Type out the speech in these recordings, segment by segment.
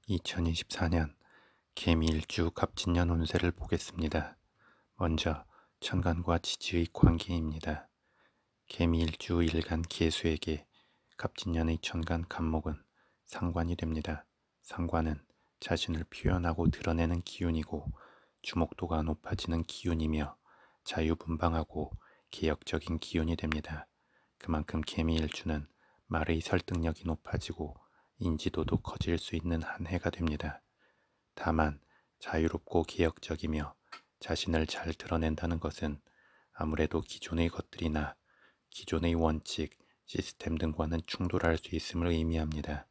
2024년 개미일주 갑진년 운세를 보겠습니다. 먼저 천간과 지지의 관계입니다. 개미일주 일간 개수에게 갑진년의 천간 갑목은 상관이 됩니다. 상관은 자신을 표현하고 드러내는 기운이고 주목도가 높아지는 기운이며 자유분방하고 개혁적인 기운이 됩니다. 그만큼 개미일주는 말의 설득력이 높아지고 인지도도 커질 수 있는 한 해가 됩니다. 다만 자유롭고 개혁적이며 자신을 잘 드러낸다는 것은 아무래도 기존의 것들이나 기존의 원칙, 시스템 등과는 충돌할 수 있음을 의미합니다.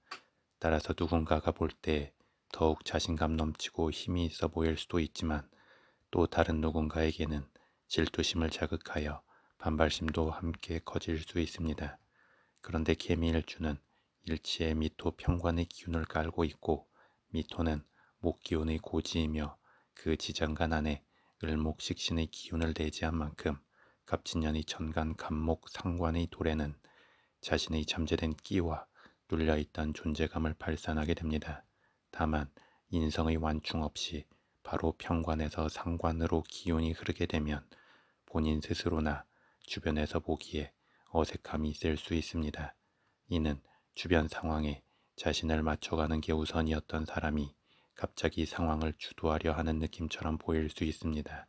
따라서 누군가가 볼 때 더욱 자신감 넘치고 힘이 있어 보일 수도 있지만 또 다른 누군가에게는 질투심을 자극하여 반발심도 함께 커질 수 있습니다. 그런데 개미일주는 일치의 미토 평관의 기운을 깔고 있고 미토는 목기운의 고지이며 그 지장간 안에 을목식신의 기운을 내재한 만큼 갑진년의 천간 갑목 상관의 도래는 자신의 잠재된 끼와 눌려있던 존재감을 발산하게 됩니다. 다만 인성의 완충 없이 바로 평관에서 상관으로 기운이 흐르게 되면 본인 스스로나 주변에서 보기에 어색함이 있을 수 있습니다. 이는 주변 상황에 자신을 맞춰가는 게 우선이었던 사람이 갑자기 상황을 주도하려 하는 느낌처럼 보일 수 있습니다.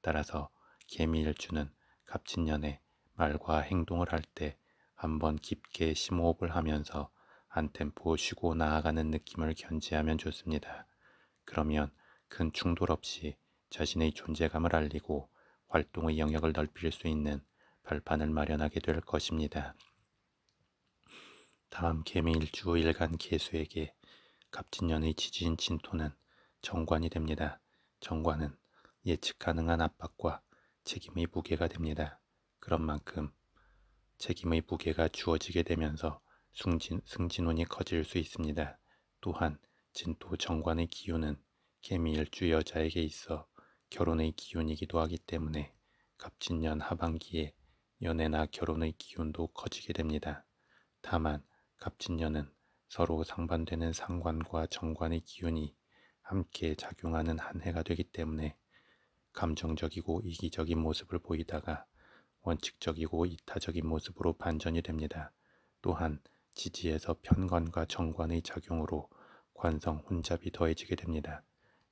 따라서 개미일주는 갑진년에 말과 행동을 할 때 한번 깊게 심호흡을 하면서 한 템포 쉬고 나아가는 느낌을 견지하면 좋습니다. 그러면 큰 충돌 없이 자신의 존재감을 알리고 활동의 영역을 넓힐 수 있는 발판을 마련하게 될 것입니다. 다음 개미일주 일간 개수에게 갑진년의 지지인 진토는 정관이 됩니다. 정관은 예측 가능한 압박과 책임의 무게가 됩니다. 그런 만큼 책임의 무게가 주어지게 되면서 승진운이 커질 수 있습니다. 또한 진토 정관의 기운은 개미일주 여자에게 있어 결혼의 기운이기도 하기 때문에 갑진년 하반기에 연애나 결혼의 기운도 커지게 됩니다. 다만 갑진년은 서로 상반되는 상관과 정관의 기운이 함께 작용하는 한 해가 되기 때문에 감정적이고 이기적인 모습을 보이다가 원칙적이고 이타적인 모습으로 반전이 됩니다. 또한 지지에서 편관과 정관의 작용으로 관성 혼잡이 더해지게 됩니다.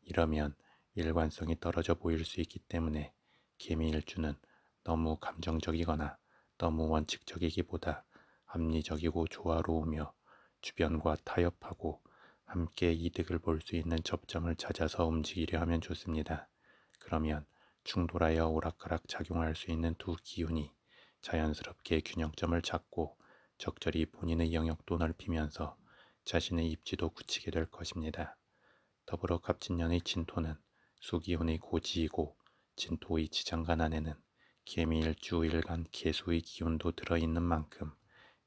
이러면 일관성이 떨어져 보일 수 있기 때문에 개미일주는 너무 감정적이거나 너무 원칙적이기보다 합리적이고 조화로우며 주변과 타협하고 함께 이득을 볼 수 있는 접점을 찾아서 움직이려 하면 좋습니다. 그러면 충돌하여 오락가락 작용할 수 있는 두 기운이 자연스럽게 균형점을 찾고 적절히 본인의 영역도 넓히면서 자신의 입지도 굳히게 될 것입니다. 더불어 갑진년의 진토는 수기운의 고지이고 진토의 지장간 안에는 개미일주 일간 개수의 기운도 들어있는 만큼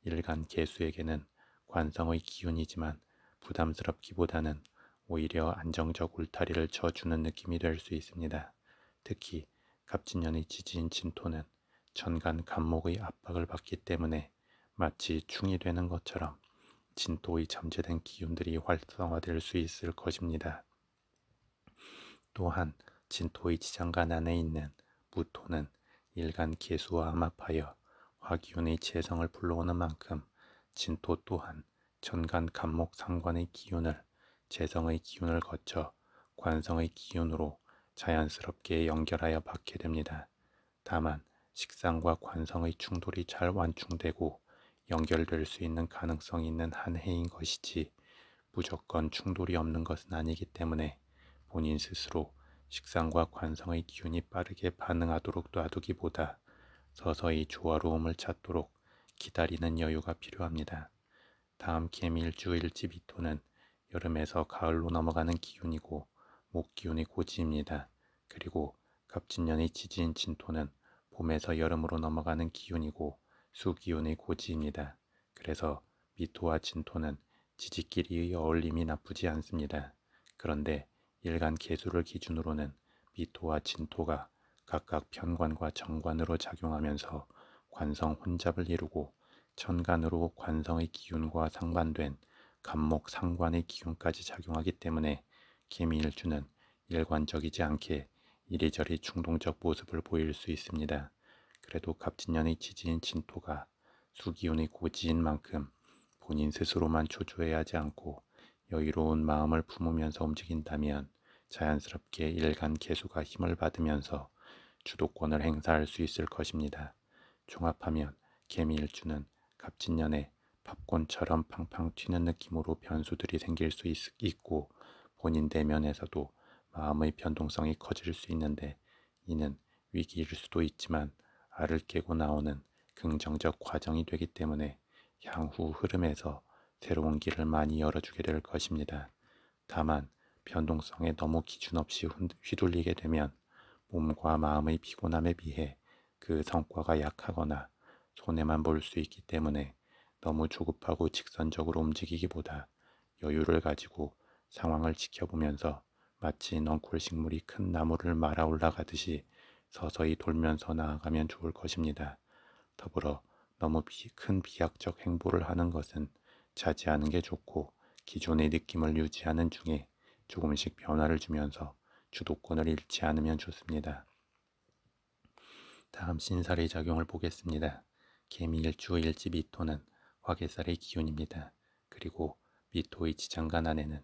일간 개수에게는 관성의 기운이지만 부담스럽기보다는 오히려 안정적 울타리를 쳐주는 느낌이 될 수 있습니다. 특히 갑진년의 지지인 진토는 천간 갑목의 압박을 받기 때문에 마치 충이 되는 것처럼 진토의 잠재된 기운들이 활성화될 수 있을 것입니다. 또한 진토의 지장간 안에 있는 무토는 일간 개수와 암합하여 화기운의 재성을 불러오는 만큼 진토 또한 천간 갑목 상관의 기운을 재성의 기운을 거쳐 관성의 기운으로 자연스럽게 연결하여 받게 됩니다. 다만 식상과 관성의 충돌이 잘 완충되고 연결될 수 있는 가능성이 있는 한 해인 것이지 무조건 충돌이 없는 것은 아니기 때문에 본인 스스로 식상과 관성의 기운이 빠르게 반응하도록 놔두기보다 서서히 조화로움을 찾도록 기다리는 여유가 필요합니다. 다음 개미일주 일지미토는 여름에서 가을로 넘어가는 기운이고 목기운의 고지입니다. 그리고 갑진년의 지지인 진토는 봄에서 여름으로 넘어가는 기운이고 수기운의 고지입니다. 그래서 미토와 진토는 지지끼리의 어울림이 나쁘지 않습니다. 그런데 일간 개수를 기준으로는 미토와 진토가 각각 편관과 정관으로 작용하면서 관성 혼잡을 이루고 천간으로 관성의 기운과 상반된 간목 상관의 기운까지 작용하기 때문에 개미일주는 일관적이지 않게 이리저리 충동적 모습을 보일 수 있습니다. 그래도 갑진년의 지지인 진토가 수기운의 고지인 만큼 본인 스스로만 초조해야 하지 않고 여유로운 마음을 품으면서 움직인다면 자연스럽게 일간 개수가 힘을 받으면서 주도권을 행사할 수 있을 것입니다. 종합하면 개미일주는 갑진년에 팝콘처럼 팡팡 튀는 느낌으로 변수들이 생길 수 있고 본인 내면에서도 마음의 변동성이 커질 수 있는데 이는 위기일 수도 있지만 알을 깨고 나오는 긍정적 과정이 되기 때문에 향후 흐름에서 새로운 길을 많이 열어주게 될 것입니다. 다만 변동성에 너무 기준 없이 휘둘리게 되면 몸과 마음의 피곤함에 비해 그 성과가 약하거나 손해만 볼 수 있기 때문에 너무 조급하고 직선적으로 움직이기보다 여유를 가지고 상황을 지켜보면서 마치 넝쿨 식물이 큰 나무를 말아 올라가듯이 서서히 돌면서 나아가면 좋을 것입니다. 더불어 너무 큰 비약적 행보를 하는 것은 자제하는 게 좋고 기존의 느낌을 유지하는 중에 조금씩 변화를 주면서 주도권을 잃지 않으면 좋습니다. 다음 신살의 작용을 보겠습니다. 개미일주 일지 미토는 화개살의 기운입니다. 그리고 미토의 지장간 안에는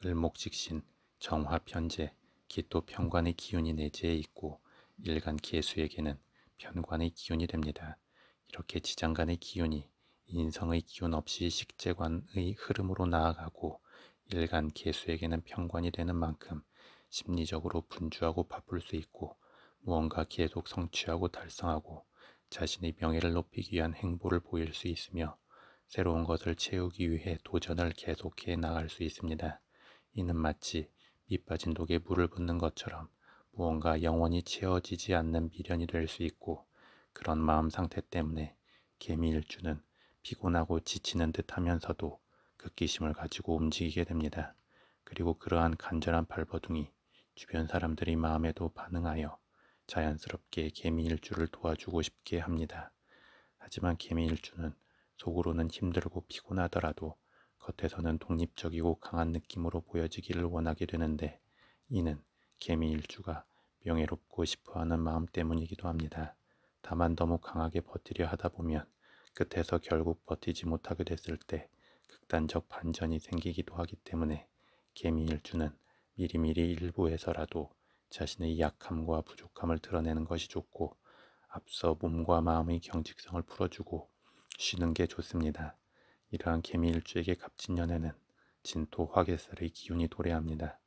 을목직신, 정화편재, 기토편관의 기운이 내재해 있고 일간 개수에게는 편관의 기운이 됩니다. 이렇게 지장간의 기운이 인성의 기운 없이 식재관의 흐름으로 나아가고 일간 개수에게는 편관이 되는 만큼 심리적으로 분주하고 바쁠 수 있고 무언가 계속 성취하고 달성하고 자신의 명예를 높이기 위한 행보를 보일 수 있으며 새로운 것을 채우기 위해 도전을 계속해 나갈 수 있습니다. 이는 마치 밑 빠진 독에 물을 붓는 것처럼 무언가 영원히 채워지지 않는 미련이 될 수 있고 그런 마음 상태 때문에 개미일주는 피곤하고 지치는 듯 하면서도 극기심을 가지고 움직이게 됩니다. 그리고 그러한 간절한 발버둥이 주변 사람들의 마음에도 반응하여 자연스럽게 개미일주를 도와주고 싶게 합니다. 하지만 개미일주는 속으로는 힘들고 피곤하더라도 겉에서는 독립적이고 강한 느낌으로 보여지기를 원하게 되는데 이는 개미일주가 명예롭고 싶어하는 마음 때문이기도 합니다. 다만 너무 강하게 버티려 하다 보면 끝에서 결국 버티지 못하게 됐을 때 극단적 반전이 생기기도 하기 때문에 개미일주는 미리미리 일부에서라도 자신의 약함과 부족함을 드러내는 것이 좋고 앞서 몸과 마음의 경직성을 풀어주고 쉬는 게 좋습니다. 이러한 개미일주에게 갑진년에는 진토 화개살의 기운이 도래합니다.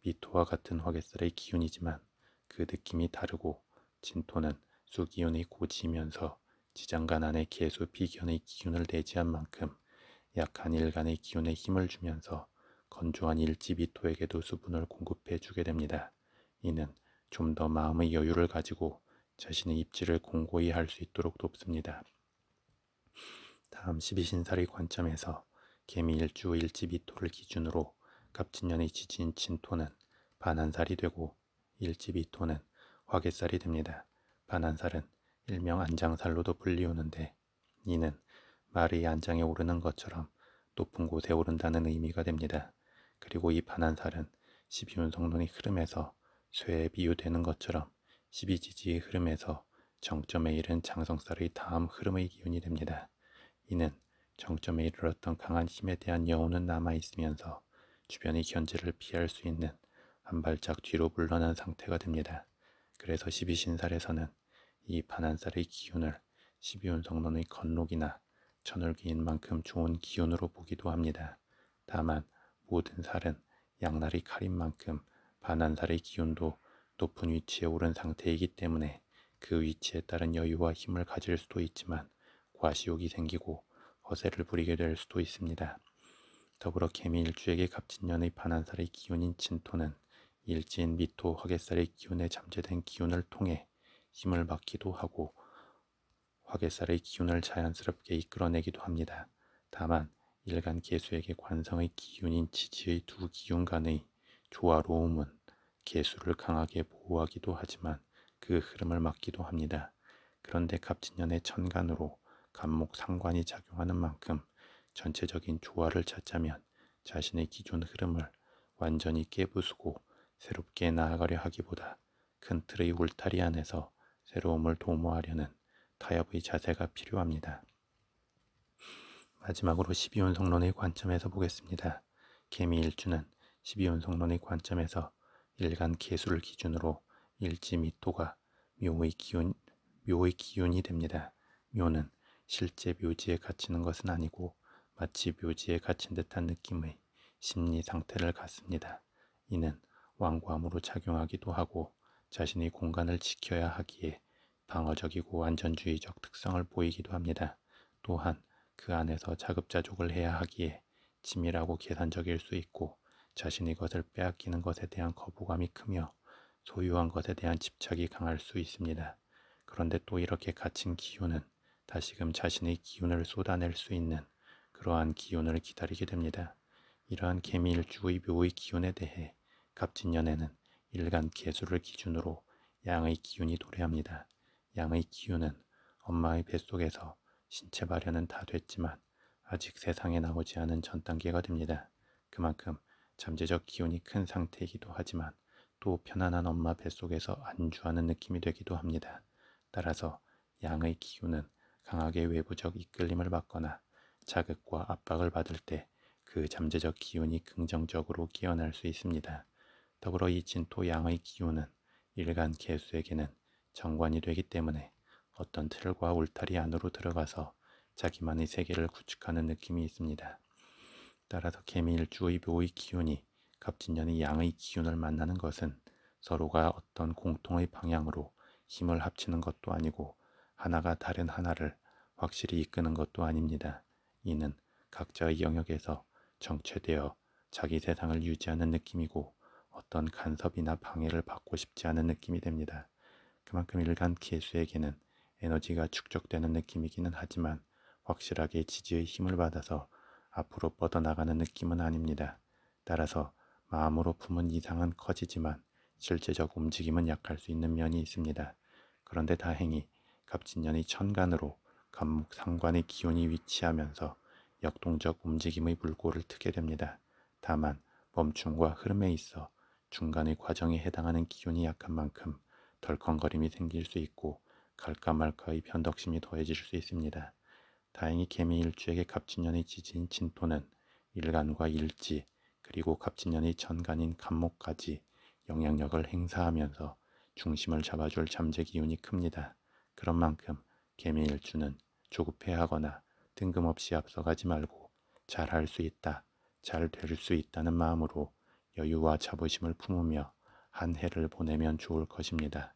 미토와 같은 화개살의 기운이지만 그 느낌이 다르고 진토는 수기운의 고지이면서 지장간 안에 개수 비견의 기운을 내지한 만큼 약한 일간의 기운에 힘을 주면서 건조한 일지 미토에게도 수분을 공급해 주게 됩니다. 이는 좀 더 마음의 여유를 가지고 자신의 입지를 공고히 할 수 있도록 돕습니다. 다음 12신살의 관점에서 개미일주 일지 미토를 기준으로 갑진년의 지지인 진토는 반한살이 되고 일지 미토는 화개살이 됩니다. 반한살은 일명 안장살로도 불리우는데 이는 말이 안장에 오르는 것처럼 높은 곳에 오른다는 의미가 됩니다. 그리고 이 반한살은 12운 성론의 흐름에서 쇠에 비유되는 것처럼 12지지의 흐름에서 정점에 이른 장성살의 다음 흐름의 기운이 됩니다. 이는 정점에 이르렀던 강한 힘에 대한 여운은 남아있으면서 주변의 견제를 피할 수 있는 한 발짝 뒤로 물러난 상태가 됩니다. 그래서 12신살에서는 이 반한살의 기운을 12운 성론의 건록이나 천을기인 만큼 좋은 기운으로 보기도 합니다. 다만 모든 살은 양날의 칼인 만큼 반한살의 기운도 높은 위치에 오른 상태이기 때문에 그 위치에 따른 여유와 힘을 가질 수도 있지만 과시욕이 생기고 허세를 부리게 될 수도 있습니다. 더불어 개미일주에게 갑진년의 반한살의 기운인 진토는 일지인 미토 화개살의 기운에 잠재된 기운을 통해 힘을 받기도 하고 화개살의 기운을 자연스럽게 이끌어내기도 합니다. 다만 일간 개수에게 관성의 기운인 지지의 두 기운 간의 조화로움은 개수를 강하게 보호하기도 하지만 그 흐름을 막기도 합니다. 그런데 갑진년의 천간으로 간목 상관이 작용하는 만큼 전체적인 조화를 찾자면 자신의 기존 흐름을 완전히 깨부수고 새롭게 나아가려 하기보다 큰 틀의 울타리 안에서 새로움을 도모하려는 타협의 자세가 필요합니다. 마지막으로 12운성론의 관점에서 보겠습니다. 개미일주는 12운성론의 관점에서 일간 개수를 기준으로 일지 미토가 묘의 기운이 됩니다. 묘는 실제 묘지에 갇히는 것은 아니고 마치 묘지에 갇힌 듯한 느낌의 심리 상태를 갖습니다. 이는 완고함으로 작용하기도 하고 자신의 공간을 지켜야 하기에 방어적이고 안전주의적 특성을 보이기도 합니다. 또한 그 안에서 자급자족을 해야 하기에 치밀하고 계산적일 수 있고 자신의 것을 빼앗기는 것에 대한 거부감이 크며 소유한 것에 대한 집착이 강할 수 있습니다. 그런데 또 이렇게 갇힌 기운은 다시금 자신의 기운을 쏟아낼 수 있는 그러한 기운을 기다리게 됩니다. 이러한 개미일주의 묘의 기운에 대해 갑진년에는 일간 개수를 기준으로 양의 기운이 도래합니다. 양의 기운은 엄마의 뱃속에서 신체 발현은 다 됐지만 아직 세상에 나오지 않은 전 단계가 됩니다. 그만큼 잠재적 기운이 큰 상태이기도 하지만 또 편안한 엄마 뱃속에서 안주하는 느낌이 되기도 합니다. 따라서 양의 기운은 강하게 외부적 이끌림을 받거나 자극과 압박을 받을 때 그 잠재적 기운이 긍정적으로 깨어날 수 있습니다. 더불어 이 진토 양의 기운은 일간 개수에게는 정관이 되기 때문에 어떤 틀과 울타리 안으로 들어가서 자기만의 세계를 구축하는 느낌이 있습니다. 따라서 개미일주의 묘의 기운이 갑진년의 양의 기운을 만나는 것은 서로가 어떤 공통의 방향으로 힘을 합치는 것도 아니고 하나가 다른 하나를 확실히 이끄는 것도 아닙니다. 이는 각자의 영역에서 정체되어 자기 세상을 유지하는 느낌이고 어떤 간섭이나 방해를 받고 싶지 않은 느낌이 됩니다. 그만큼 일간 개수에게는 에너지가 축적되는 느낌이기는 하지만 확실하게 지지의 힘을 받아서 앞으로 뻗어나가는 느낌은 아닙니다. 따라서 마음으로 품은 이상은 커지지만 실제적 움직임은 약할 수 있는 면이 있습니다. 그런데 다행히 갑진년이 천간으로 갑목 상관의 기운이 위치하면서 역동적 움직임의 물꼬를 트게 됩니다. 다만 멈춤과 흐름에 있어 중간의 과정에 해당하는 기운이 약한 만큼 덜컹거림이 생길 수 있고 갈까 말까의 변덕심이 더해질 수 있습니다. 다행히 개미일주에게 갑진년의 지지인 진토는 일간과 일지 그리고 갑진년의 천간인 갑목까지 영향력을 행사하면서 중심을 잡아줄 잠재 기운이 큽니다. 그런 만큼 개미일주는 조급해하거나 뜬금없이 앞서가지 말고 잘할 수 있다, 잘 될 수 있다는 마음으로 여유와 자부심을 품으며 한 해를 보내면 좋을 것입니다.